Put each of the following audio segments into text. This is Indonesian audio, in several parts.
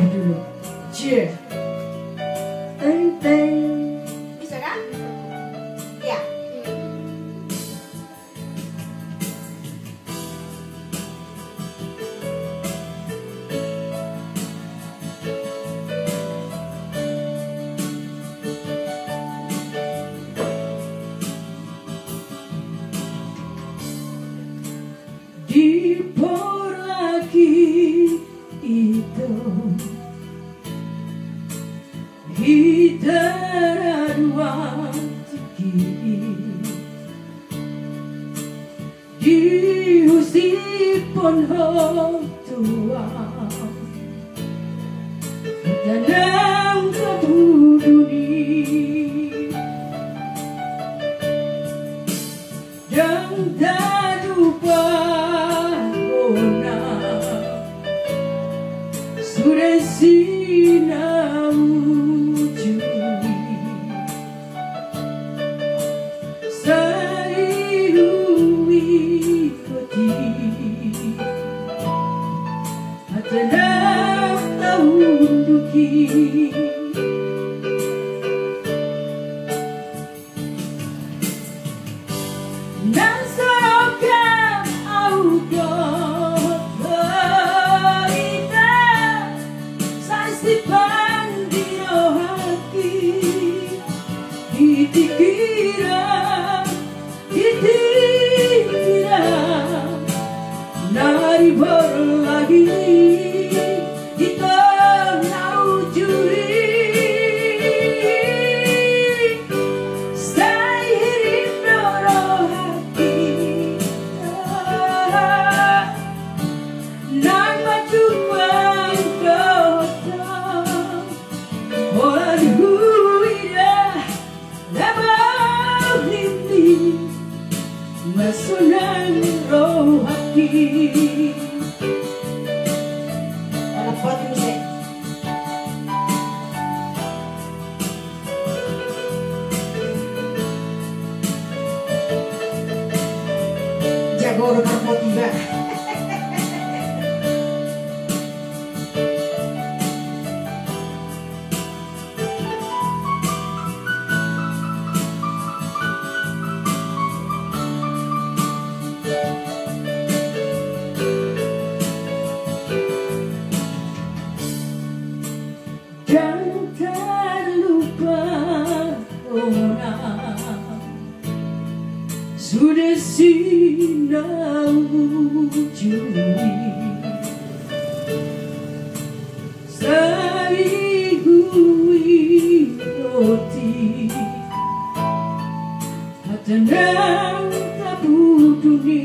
ibu dulu. Cie. Teng teng. Bisa kan? Iya. Di porlaki itu hitara dua tiki diusir pohon tua tanam kabuduni yang tak lupa sudah sinau juli sairui koti atanam tahun duki nasarokam auga nari berlagi kita mau juri seiring doro hati nang majuan kota orang huida labau hindi masunan roh hati. Dapat musik. Jago rekam tiba. Dan tak lupa orang sudah sinau juli saigui roti hatanang kabuduni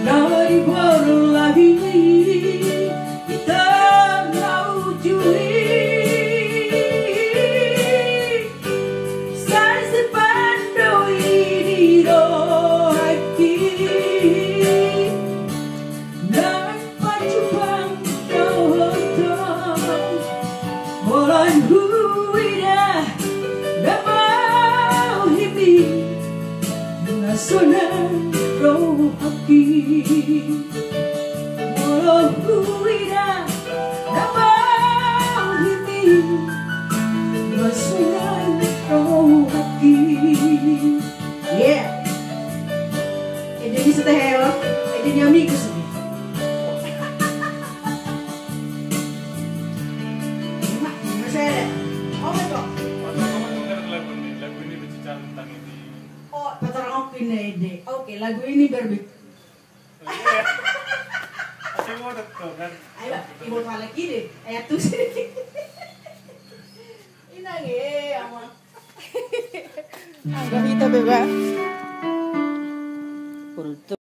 dari baru lagi kita mau juri saya sepandoi di rohaki dan pacupang dohotong orang huida dan mau hibi nasunan roh haki walau huida dan mau hibi nasunan roh haki. Yeah. Jadi setehel, jadi amigos. Oh my god. Lagu ini berbicara tentang ini. Oh, patrang ini. Oke, lagu ini berbeda. Masih mau tuh kan? Ayo, ibu balik ini. Ayat tuh sih. Inang ama. Anggap kita bebas.